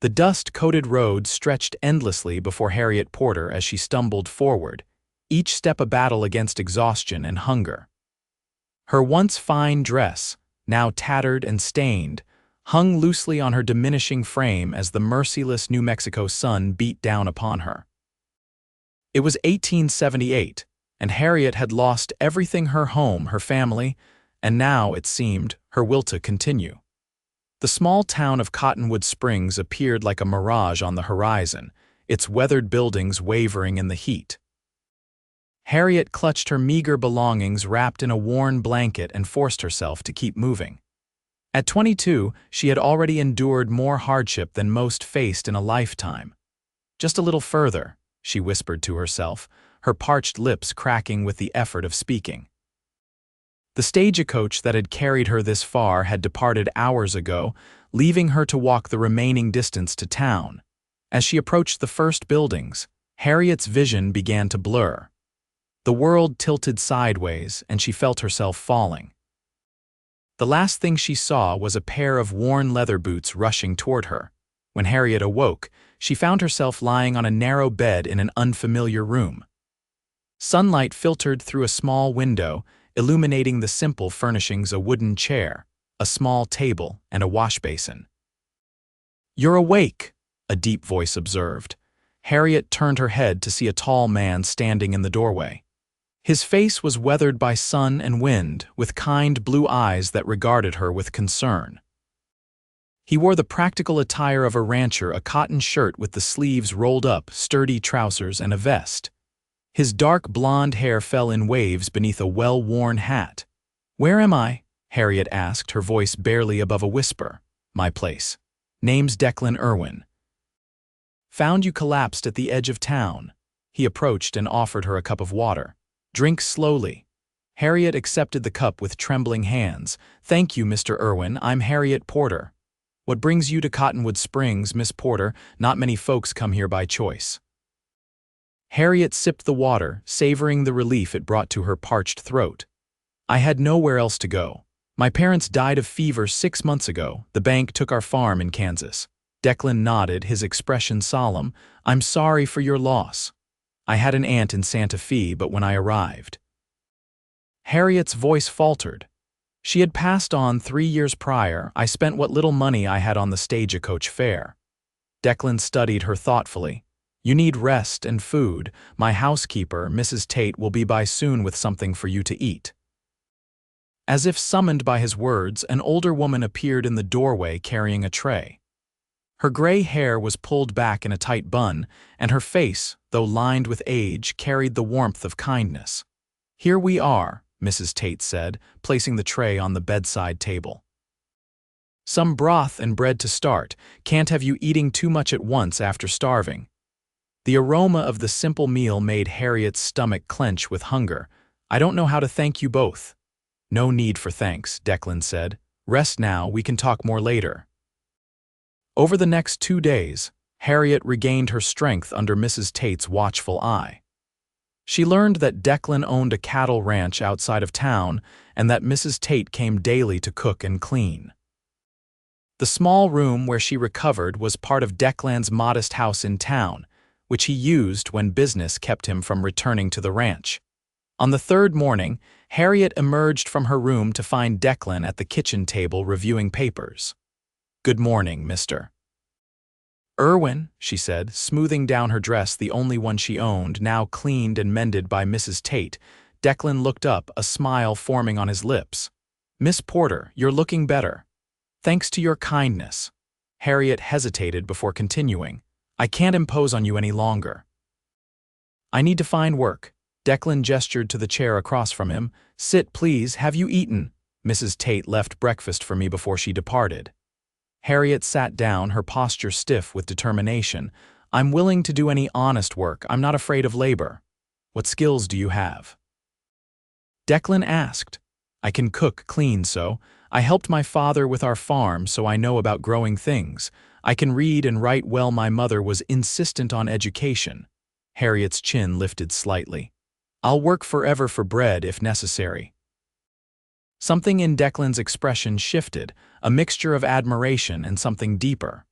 The dust-coated road stretched endlessly before Harriet Porter as she stumbled forward, each step a battle against exhaustion and hunger. Her once fine dress, now tattered and stained, hung loosely on her diminishing frame as the merciless New Mexico sun beat down upon her. It was 1878, and Harriet had lost everything: her home, her family, and now, it seemed, her will to continue. The small town of Cottonwood Springs appeared like a mirage on the horizon, its weathered buildings wavering in the heat. Harriet clutched her meager belongings wrapped in a worn blanket and forced herself to keep moving. At 22, she had already endured more hardship than most faced in a lifetime. Just a little further, she whispered to herself, her parched lips cracking with the effort of speaking. The stagecoach that had carried her this far had departed hours ago, leaving her to walk the remaining distance to town. As she approached the first buildings, Harriet's vision began to blur. The world tilted sideways, and she felt herself falling. The last thing she saw was a pair of worn leather boots rushing toward her. When Harriet awoke, she found herself lying on a narrow bed in an unfamiliar room. Sunlight filtered through a small window, illuminating the simple furnishings: a wooden chair, a small table, and a washbasin. "You're awake," a deep voice observed. Harriet turned her head to see a tall man standing in the doorway. His face was weathered by sun and wind, with kind blue eyes that regarded her with concern. He wore the practical attire of a rancher: a cotton shirt with the sleeves rolled up, sturdy trousers, and a vest. His dark blonde hair fell in waves beneath a well-worn hat. "Where am I?" Harriet asked, her voice barely above a whisper. "My place. Name's Declan Irwin." "Found you collapsed at the edge of town." He approached and offered her a cup of water. "Drink slowly." Harriet accepted the cup with trembling hands. "Thank you, Mr. Irwin. I'm Harriet Porter." "What brings you to Cottonwood Springs, Miss Porter? Not many folks come here by choice." Harriet sipped the water, savoring the relief it brought to her parched throat. "I had nowhere else to go. My parents died of fever 6 months ago. The bank took our farm in Kansas." Declan nodded, his expression solemn. "I'm sorry for your loss. I had an aunt in Santa Fe, but when I arrived—" Harriet's voice faltered. She had passed on 3 years prior. "I spent what little money I had on the stagecoach fare." Declan studied her thoughtfully. "You need rest and food. My housekeeper, Mrs. Tate, will be by soon with something for you to eat." As if summoned by his words, an older woman appeared in the doorway carrying a tray. Her gray hair was pulled back in a tight bun, and her face, though lined with age, carried the warmth of kindness. "Here we are," Mrs. Tate said, placing the tray on the bedside table. "Some broth and bread to start. Can't have you eating too much at once after starving." The aroma of the simple meal made Harriet's stomach clench with hunger. "I don't know how to thank you both." "No need for thanks," Declan said. "Rest now, we can talk more later." Over the next 2 days, Harriet regained her strength under Mrs. Tate's watchful eye. She learned that Declan owned a cattle ranch outside of town and that Mrs. Tate came daily to cook and clean. The small room where she recovered was part of Declan's modest house in town, which he used when business kept him from returning to the ranch. On the 3rd morning, Harriet emerged from her room to find Declan at the kitchen table reviewing papers. "Good morning, Mr. Irwin," she said, smoothing down her dress, the only one she owned, now cleaned and mended by Mrs. Tate. Declan looked up, a smile forming on his lips. "Miss Porter, you're looking better." "Thanks to your kindness." Harriet hesitated before continuing. "I can't impose on you any longer." "I need to find work." Declan gestured to the chair across from him. "Sit, please. Have you eaten?" Mrs. Tate left breakfast for me before she departed. Harriet sat down, her posture stiff with determination. "I'm willing to do any honest work. I'm not afraid of labor." "What skills do you have?" Declan asked. "I can cook, clean, so. I helped my father with our farm, so I know about growing things. I can read and write well. My mother was insistent on education." Harriet's chin lifted slightly. "I'll work forever for bread if necessary." Something in Declan's expression shifted, a mixture of admiration and something deeper.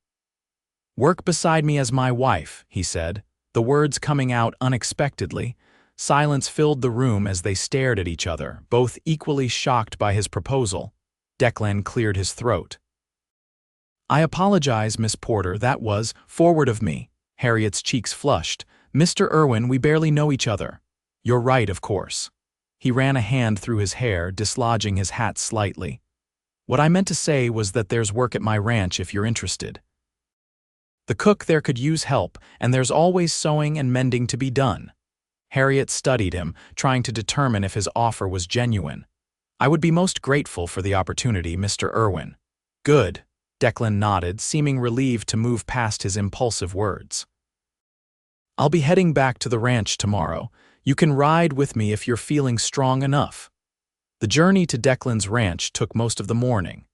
"Work beside me as my wife," he said, the words coming out unexpectedly. Silence filled the room as they stared at each other, both equally shocked by his proposal. Declan cleared his throat. "I apologize, Miss Porter, that was forward of me." Harriet's cheeks flushed. "Mr. Irwin, we barely know each other." "You're right, of course." He ran a hand through his hair, dislodging his hat slightly. "What I meant to say was that there's work at my ranch if you're interested. The cook there could use help, and there's always sewing and mending to be done." Harriet studied him, trying to determine if his offer was genuine. "I would be most grateful for the opportunity, Mr. Irwin." "Good." Declan nodded, seeming relieved to move past his impulsive words. "I'll be heading back to the ranch tomorrow. You can ride with me if you're feeling strong enough." The journey to Declan's ranch took most of the morning.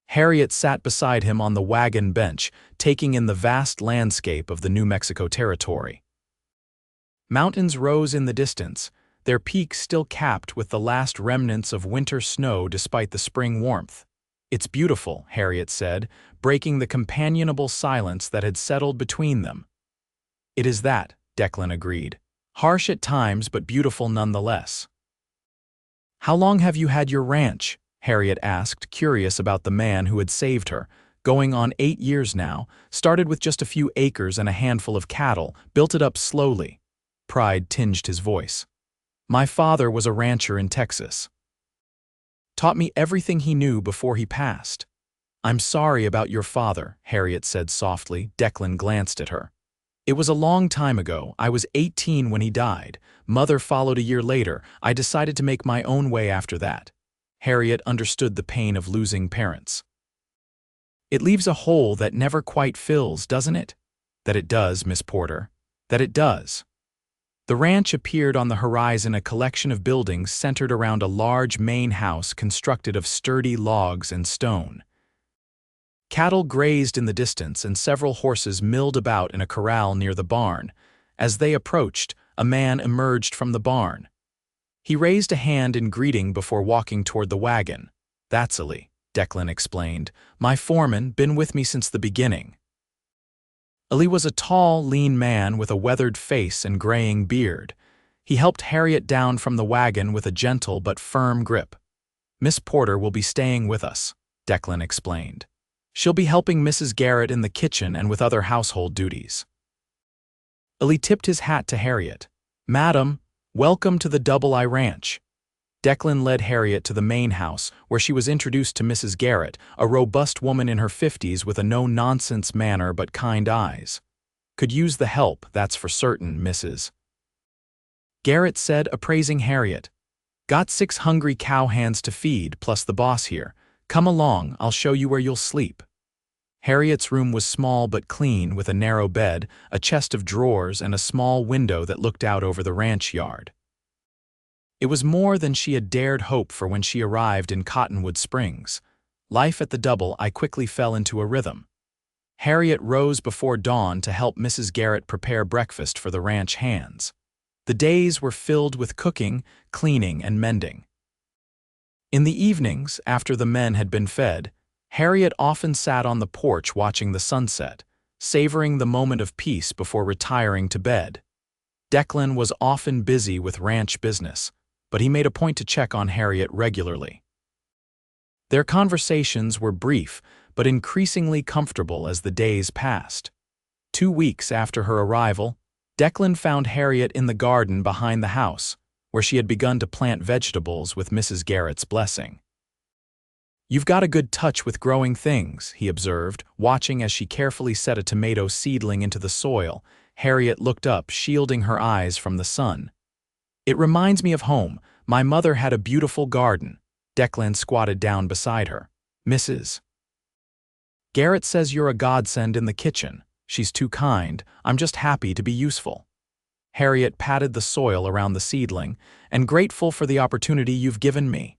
Harriet sat beside him on the wagon bench, taking in the vast landscape of the New Mexico territory. Mountains rose in the distance, their peaks still capped with the last remnants of winter snow despite the spring warmth. "It's beautiful," Harriet said, breaking the companionable silence that had settled between them. "It is that," Declan agreed. "Harsh at times, but beautiful nonetheless." "How long have you had your ranch?" Harriet asked, curious about the man who had saved her. "Going on 8 years now. Started with just a few acres and a handful of cattle, built it up slowly." Pride tinged his voice. "My father was a rancher in Texas. Taught me everything he knew before he passed." "I'm sorry about your father," Harriet said softly. Declan glanced at her. "It was a long time ago. I was 18 when he died. Mother followed a year later. I decided to make my own way after that." Harriet understood the pain of losing parents. "It leaves a hole that never quite fills, doesn't it?" "That it does, Miss Porter. That it does." The ranch appeared on the horizon, a collection of buildings centered around a large main house constructed of sturdy logs and stone. Cattle grazed in the distance and several horses milled about in a corral near the barn. As they approached, a man emerged from the barn. He raised a hand in greeting before walking toward the wagon. "That's Ali," Declan explained. "My foreman, been with me since the beginning." Ali was a tall, lean man with a weathered face and graying beard. He helped Harriet down from the wagon with a gentle but firm grip. "Miss Porter will be staying with us," Declan explained. "She'll be helping Mrs. Garrett in the kitchen and with other household duties." Ali tipped his hat to Harriet. "Madam, welcome to the Double I Ranch." Declan led Harriet to the main house, where she was introduced to Mrs. Garrett, a robust woman in her 50s with a no-nonsense manner but kind eyes. "Could use the help, that's for certain, Mrs. Garrett said, appraising Harriet. "Got 6 hungry cowhands to feed, plus the boss here. Come along, I'll show you where you'll sleep." Harriet's room was small but clean, with a narrow bed, a chest of drawers, and a small window that looked out over the ranch yard. It was more than she had dared hope for when she arrived in Cottonwood Springs. Life at the Double I quickly fell into a rhythm. Harriet rose before dawn to help Mrs. Garrett prepare breakfast for the ranch hands. The days were filled with cooking, cleaning, and mending. In the evenings, after the men had been fed, Harriet often sat on the porch watching the sunset, savoring the moment of peace before retiring to bed. Declan was often busy with ranch business, but he made a point to check on Harriet regularly. Their conversations were brief, but increasingly comfortable as the days passed. 2 weeks after her arrival, Declan found Harriet in the garden behind the house, where she had begun to plant vegetables with Mrs. Garrett's blessing. "You've got a good touch with growing things," he observed, watching as she carefully set a tomato seedling into the soil. Harriet looked up, shielding her eyes from the sun. "It reminds me of home. My mother had a beautiful garden." Declan squatted down beside her. "Mrs. Garrett says you're a godsend in the kitchen. She's too kind. I'm just happy to be useful." Harriet patted the soil around the seedling, "and grateful for the opportunity you've given me."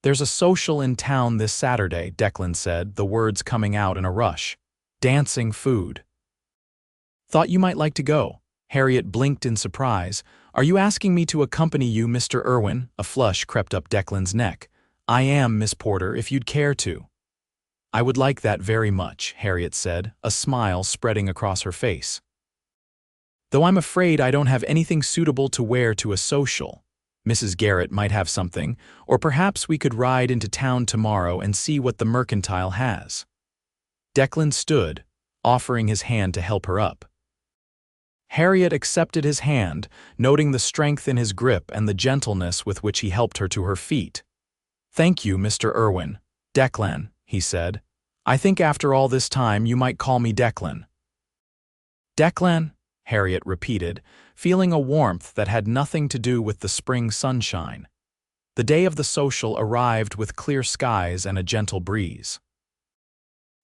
"There's a social in town this Saturday," Declan said, the words coming out in a rush. "Dancing food. Thought you might like to go." Harriet blinked in surprise. "Are you asking me to accompany you, Mr. Irwin?" A flush crept up Declan's neck. "I am, Miss Porter, if you'd care to." I would like that very much, Harriet said, a smile spreading across her face. Though I'm afraid I don't have anything suitable to wear to a social. Mrs. Garrett might have something, or perhaps we could ride into town tomorrow and see what the mercantile has. Declan stood, offering his hand to help her up. Harriet accepted his hand, noting the strength in his grip and the gentleness with which he helped her to her feet. "Thank you, Mr. Irwin." "Declan," he said. "I think after all this time you might call me Declan." "Declan?" Harriet repeated, feeling a warmth that had nothing to do with the spring sunshine. The day of the social arrived with clear skies and a gentle breeze.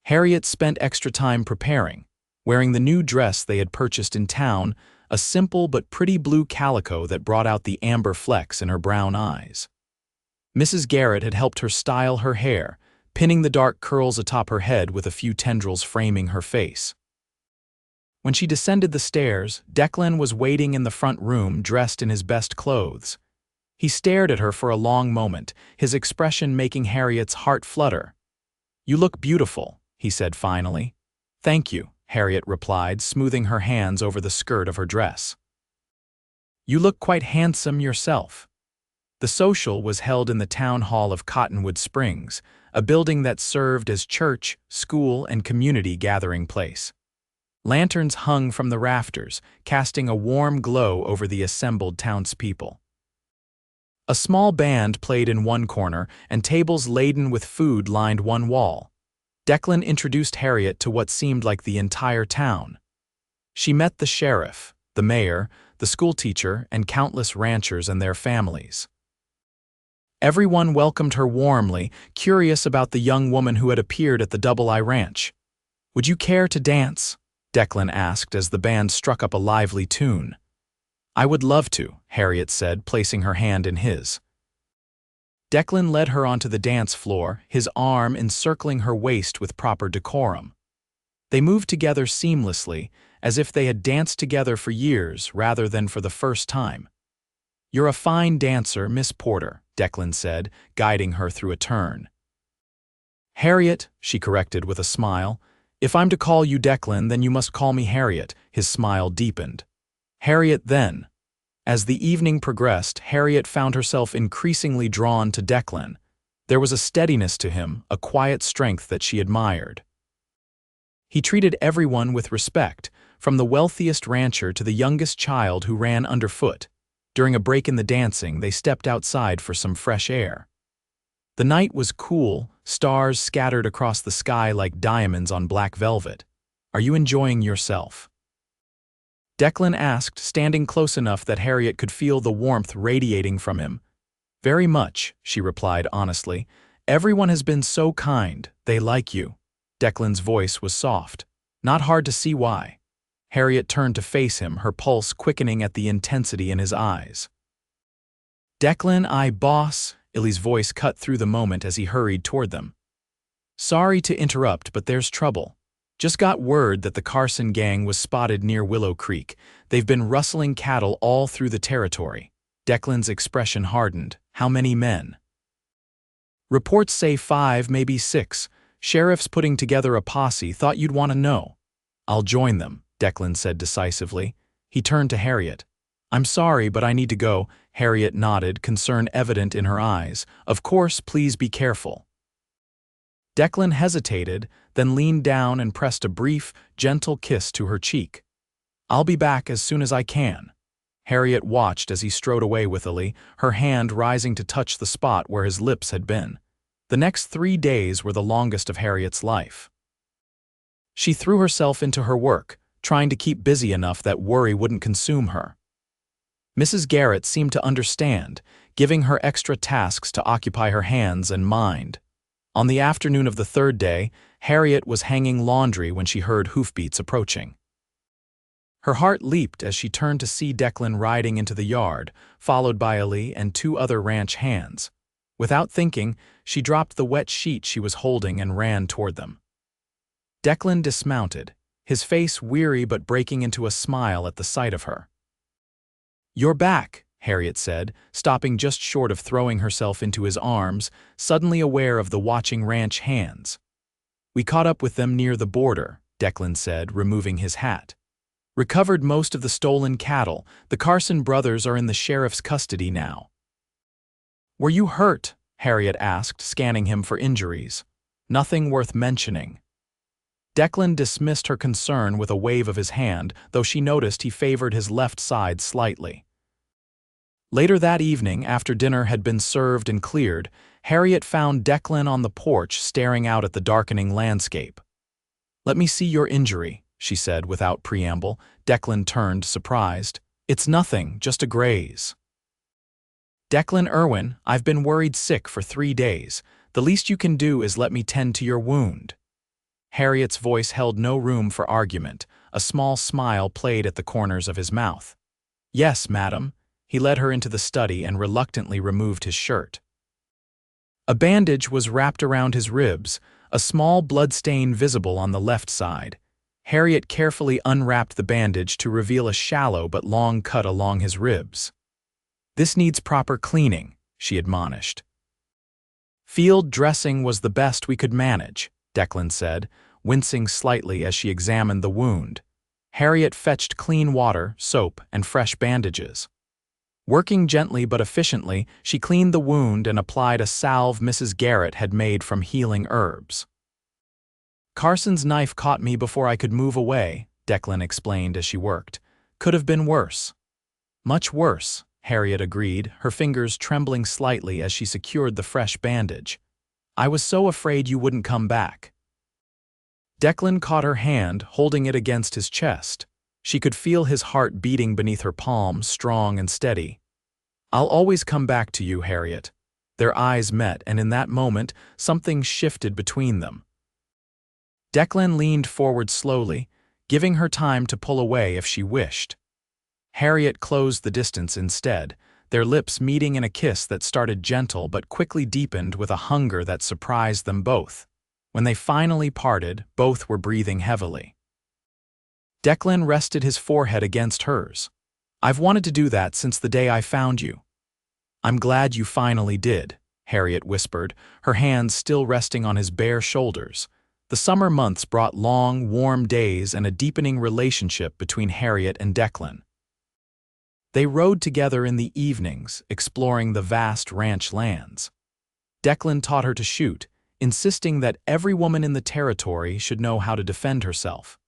Harriet spent extra time preparing, wearing the new dress they had purchased in town, a simple but pretty blue calico that brought out the amber flecks in her brown eyes. Mrs. Garrett had helped her style her hair, pinning the dark curls atop her head with a few tendrils framing her face. When she descended the stairs, Declan was waiting in the front room dressed in his best clothes. He stared at her for a long moment, his expression making Harriet's heart flutter. "You look beautiful," he said finally. "Thank you," Harriet replied, smoothing her hands over the skirt of her dress. "You look quite handsome yourself." The social was held in the town hall of Cottonwood Springs, a building that served as church, school, and community gathering place. Lanterns hung from the rafters, casting a warm glow over the assembled townspeople. A small band played in one corner, and tables laden with food lined one wall. Declan introduced Harriet to what seemed like the entire town. She met the sheriff, the mayor, the schoolteacher, and countless ranchers and their families. Everyone welcomed her warmly, curious about the young woman who had appeared at the Double I Ranch. "Would you care to dance?" Declan asked as the band struck up a lively tune. "I would love to," Harriet said, placing her hand in his. Declan led her onto the dance floor, his arm encircling her waist with proper decorum. They moved together seamlessly, as if they had danced together for years rather than for the first time. "You're a fine dancer, Miss Porter," Declan said, guiding her through a turn. "Harriet," she corrected with a smile. "If I'm to call you Declan, then you must call me Harriet." His smile deepened. "Harriet, then." As the evening progressed, Harriet found herself increasingly drawn to Declan. There was a steadiness to him, a quiet strength that she admired. He treated everyone with respect, from the wealthiest rancher to the youngest child who ran underfoot. During a break in the dancing, they stepped outside for some fresh air. The night was cool, stars scattered across the sky like diamonds on black velvet. "Are you enjoying yourself?" Declan asked, standing close enough that Harriet could feel the warmth radiating from him. "Very much," she replied honestly. "Everyone has been so kind. They like you." Declan's voice was soft. Not hard to see why. Harriet turned to face him, her pulse quickening at the intensity in his eyes. "Declan, boss," Illy's voice cut through the moment as he hurried toward them. "Sorry to interrupt, but there's trouble. Just got word that the Carson gang was spotted near Willow Creek. They've been rustling cattle all through the territory." Declan's expression hardened. "How many men?" "Reports say 5, maybe 6. Sheriff's putting together a posse. Thought you'd want to know." "I'll join them," Declan said decisively. He turned to Harriet. "I'm sorry, but I need to go." Harriet nodded, concern evident in her eyes. "Of course, please be careful." Declan hesitated, then leaned down and pressed a brief, gentle kiss to her cheek. "I'll be back as soon as I can." Harriet watched as he strode away with Illy, her hand rising to touch the spot where his lips had been. The next 3 days were the longest of Harriet's life. She threw herself into her work, trying to keep busy enough that worry wouldn't consume her. Mrs. Garrett seemed to understand, giving her extra tasks to occupy her hands and mind. On the afternoon of the 3rd day, Harriet was hanging laundry when she heard hoofbeats approaching. Her heart leaped as she turned to see Declan riding into the yard, followed by Illy and 2 other ranch hands. Without thinking, she dropped the wet sheet she was holding and ran toward them. Declan dismounted, his face weary but breaking into a smile at the sight of her. "You're back," Harriet said, stopping just short of throwing herself into his arms, suddenly aware of the watching ranch hands. We caught up with them near the border, Declan said, removing his hat. Recovered most of the stolen cattle. The Carson brothers are in the sheriff's custody now. Were you hurt? Harriet asked, scanning him for injuries. Nothing worth mentioning. Declan dismissed her concern with a wave of his hand, though she noticed he favored his left side slightly. Later that evening, after dinner had been served and cleared, Harriet found Declan on the porch staring out at the darkening landscape. "Let me see your injury," she said without preamble. Declan turned, surprised. "It's nothing, just a graze." "Declan Irwin, I've been worried sick for 3 days. The least you can do is let me tend to your wound." Harriet's voice held no room for argument. A small smile played at the corners of his mouth. "Yes, madam." He led her into the study and reluctantly removed his shirt. A bandage was wrapped around his ribs, a small blood stain visible on the left side. Harriet carefully unwrapped the bandage to reveal a shallow but long cut along his ribs. "This needs proper cleaning," she admonished. "Field dressing was the best we could manage," Declan said, wincing slightly as she examined the wound. Harriet fetched clean water, soap, and fresh bandages. Working gently but efficiently, she cleaned the wound and applied a salve Mrs. Garrett had made from healing herbs. "Carson's knife caught me before I could move away," Declan explained as she worked. "Could have been worse." "Much worse," Harriet agreed, her fingers trembling slightly as she secured the fresh bandage. "I was so afraid you wouldn't come back." Declan caught her hand, holding it against his chest. She could feel his heart beating beneath her palm, strong and steady. "I'll always come back to you, Harriet." Their eyes met, and in that moment, something shifted between them. Declan leaned forward slowly, giving her time to pull away if she wished. Harriet closed the distance instead, their lips meeting in a kiss that started gentle but quickly deepened with a hunger that surprised them both. When they finally parted, both were breathing heavily. Declan rested his forehead against hers. "I've wanted to do that since the day I found you." "I'm glad you finally did," Harriet whispered, her hands still resting on his bare shoulders. The summer months brought long, warm days and a deepening relationship between Harriet and Declan. They rode together in the evenings, exploring the vast ranch lands. Declan taught her to shoot, insisting that every woman in the territory should know how to defend herself.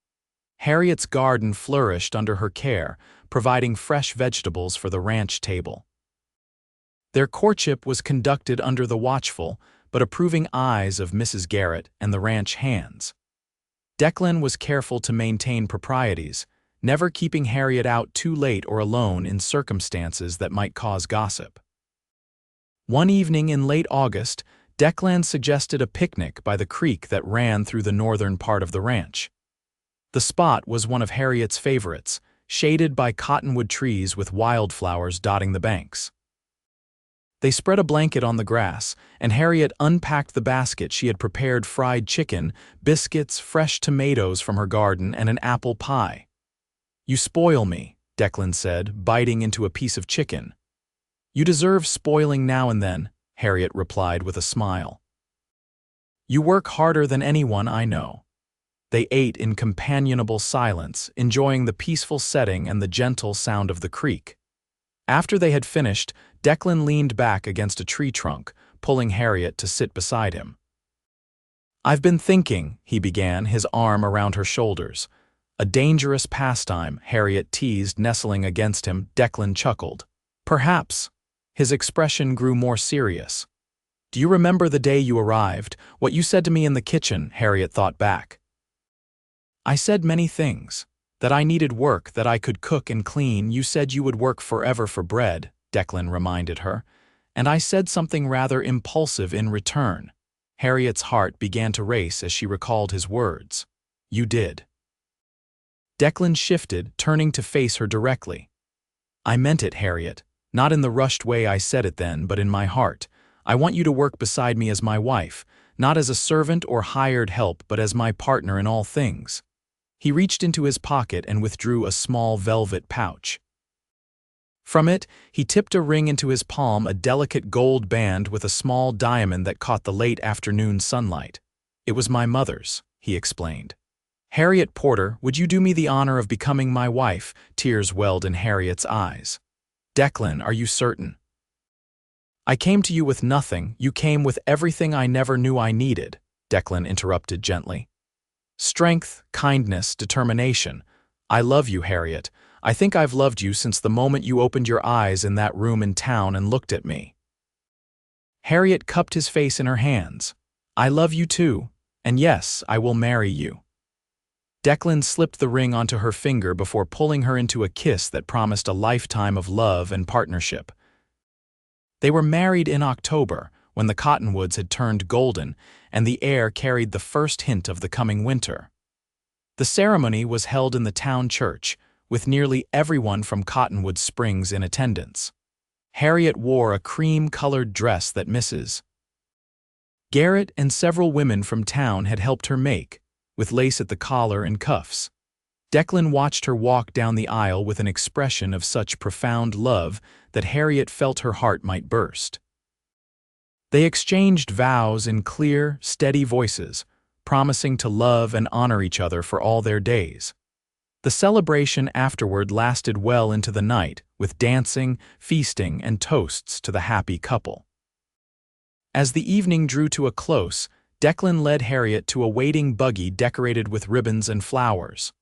Harriet's garden flourished under her care, providing fresh vegetables for the ranch table. Their courtship was conducted under the watchful but approving eyes of Mrs. Garrett and the ranch hands. Declan was careful to maintain proprieties, never keeping Harriet out too late or alone in circumstances that might cause gossip. One evening in late August, Declan suggested a picnic by the creek that ran through the northern part of the ranch. The spot was one of Harriet's favorites, shaded by cottonwood trees with wildflowers dotting the banks. They spread a blanket on the grass, and Harriet unpacked the basket she had prepared fried chicken, biscuits, fresh tomatoes from her garden, and an apple pie. "You spoil me," Declan said, biting into a piece of chicken. "You deserve spoiling now and then," Harriet replied with a smile. "You work harder than anyone I know." They ate in companionable silence, enjoying the peaceful setting and the gentle sound of the creek. After they had finished, Declan leaned back against a tree trunk, pulling Harriet to sit beside him. "I've been thinking," he began, his arm around her shoulders. "A dangerous pastime," Harriet teased, nestling against him. Declan chuckled. "Perhaps." His expression grew more serious. "Do you remember the day you arrived, what you said to me in the kitchen?" Harriet thought back. "I said many things. That I needed work, that I could cook and clean. You said you would work forever for bread," Declan reminded her. "And I said something rather impulsive in return." Harriet's heart began to race as she recalled his words. "You did." Declan shifted, turning to face her directly. "I meant it, Harriet. Not in the rushed way I said it then, but in my heart. I want you to work beside me as my wife, not as a servant or hired help, but as my partner in all things." He reached into his pocket and withdrew a small velvet pouch. From it, he tipped a ring into his palm, a delicate gold band with a small diamond that caught the late afternoon sunlight. It was my mother's, he explained. Harriet Porter, would you do me the honor of becoming my wife? Tears welled in Harriet's eyes. Declan, are you certain? I came to you with nothing, you came with everything I never knew I needed, Declan interrupted gently. Strength, kindness, determination. I love you, Harriet. I think I've loved you since the moment you opened your eyes in that room in town and looked at me. Harriet cupped his face in her hands. I love you too, and yes, I will marry you. Declan slipped the ring onto her finger before pulling her into a kiss that promised a lifetime of love and partnership. They were married in October, when the cottonwoods had turned golden and the air carried the first hint of the coming winter. The ceremony was held in the town church, with nearly everyone from Cottonwood Springs in attendance. Harriet wore a cream-colored dress that Mrs. Garrett and several women from town had helped her make, with lace at the collar and cuffs. Declan watched her walk down the aisle with an expression of such profound love that Harriet felt her heart might burst. They exchanged vows in clear, steady voices, promising to love and honor each other for all their days. The celebration afterward lasted well into the night, with dancing, feasting, and toasts to the happy couple. As the evening drew to a close, Declan led Harriet to a waiting buggy decorated with ribbons and flowers.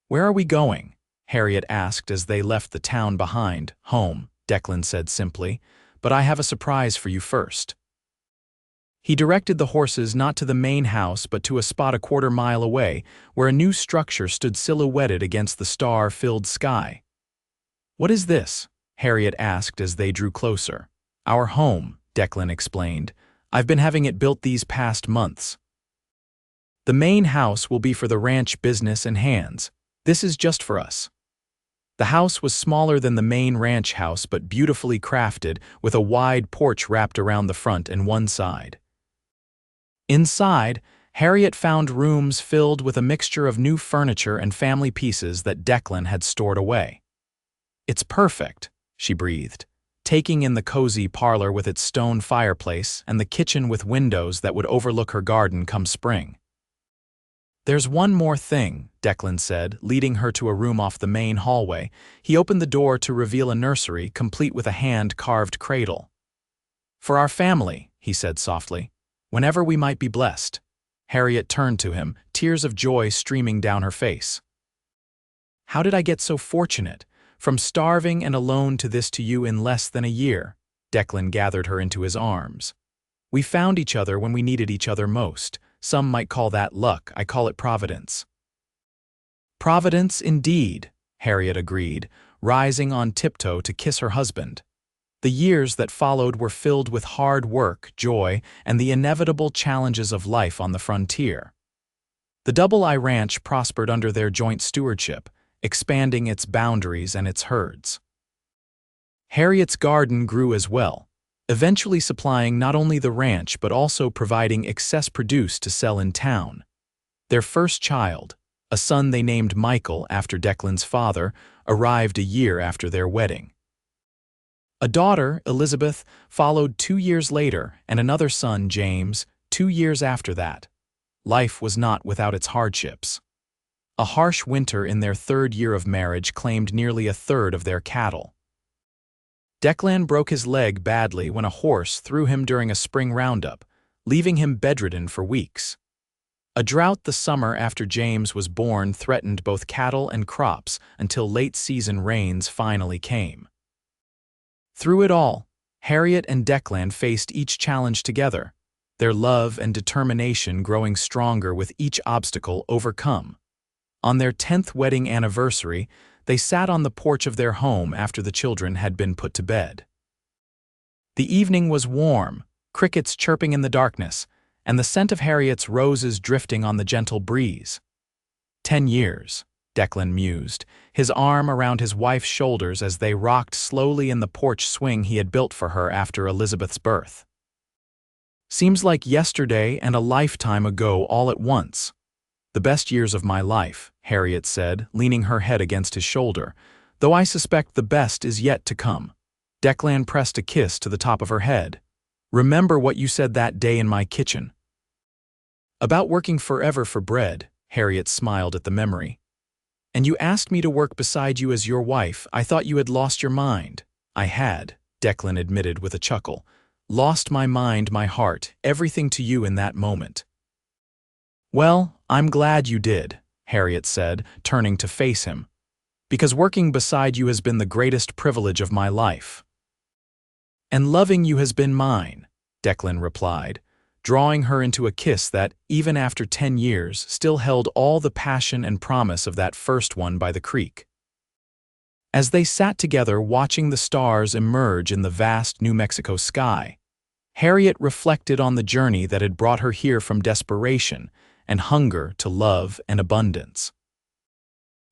Where are we going? Harriet asked as they left the town behind. Home, Declan said simply, but I have a surprise for you first. He directed the horses not to the main house but to a spot a quarter-mile away, where a new structure stood silhouetted against the star-filled sky. What is this? Harriet asked as they drew closer. Our home, Declan explained. I've been having it built these past months. The main house will be for the ranch business and hands. This is just for us. The house was smaller than the main ranch house but beautifully crafted, with a wide porch wrapped around the front and one side. Inside, Harriet found rooms filled with a mixture of new furniture and family pieces that Declan had stored away. It's perfect, she breathed, taking in the cozy parlor with its stone fireplace and the kitchen with windows that would overlook her garden come spring. There's one more thing, Declan said, leading her to a room off the main hallway. He opened the door to reveal a nursery complete with a hand-carved cradle. For our family, he said softly, whenever we might be blessed. Harriet turned to him, tears of joy streaming down her face. How did I get so fortunate? From starving and alone to this to you in less than a year. Declan gathered her into his arms. We found each other when we needed each other most. Some might call that luck, I call it providence. Providence indeed, Harriet agreed, rising on tiptoe to kiss her husband. The years that followed were filled with hard work, joy, and the inevitable challenges of life on the frontier. The Double I Ranch prospered under their joint stewardship, expanding its boundaries and its herds. Harriet's garden grew as well, eventually supplying not only the ranch but also providing excess produce to sell in town. Their first child, a son they named Michael after Declan's father, arrived a year after their wedding. A daughter, Elizabeth, followed 2 years later, and another son, James, 2 years after that. Life was not without its hardships. A harsh winter in their 3rd year of marriage claimed nearly a third of their cattle. Declan broke his leg badly when a horse threw him during a spring roundup, leaving him bedridden for weeks. A drought the summer after James was born threatened both cattle and crops until late-season rains finally came. Through it all, Harriet and Declan faced each challenge together, their love and determination growing stronger with each obstacle overcome. On their 10th wedding anniversary, they sat on the porch of their home after the children had been put to bed. The evening was warm, crickets chirping in the darkness, and the scent of Harriet's roses drifting on the gentle breeze. 10 years, Declan mused, his arm around his wife's shoulders as they rocked slowly in the porch swing he had built for her after Elizabeth's birth. Seems like yesterday and a lifetime ago all at once. The best years of my life, Harriet said, leaning her head against his shoulder, though I suspect the best is yet to come. Declan pressed a kiss to the top of her head. Remember what you said that day in my kitchen. About working forever for bread, Harriet smiled at the memory. And you asked me to work beside you as your wife. I thought you had lost your mind. I had, Declan admitted with a chuckle. Lost my mind, my heart, everything to you in that moment. Well, I'm glad you did, Harriet said, turning to face him. Because working beside you has been the greatest privilege of my life. And loving you has been mine, Declan replied, drawing her into a kiss that, even after 10 years, still held all the passion and promise of that first one by the creek. As they sat together watching the stars emerge in the vast New Mexico sky, Harriet reflected on the journey that had brought her here from desperation and hunger to love and abundance.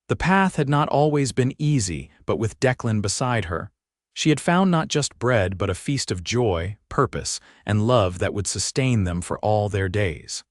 The path had not always been easy, but with Declan beside her, she had found not just bread but a feast of joy, purpose, and love that would sustain them for all their days.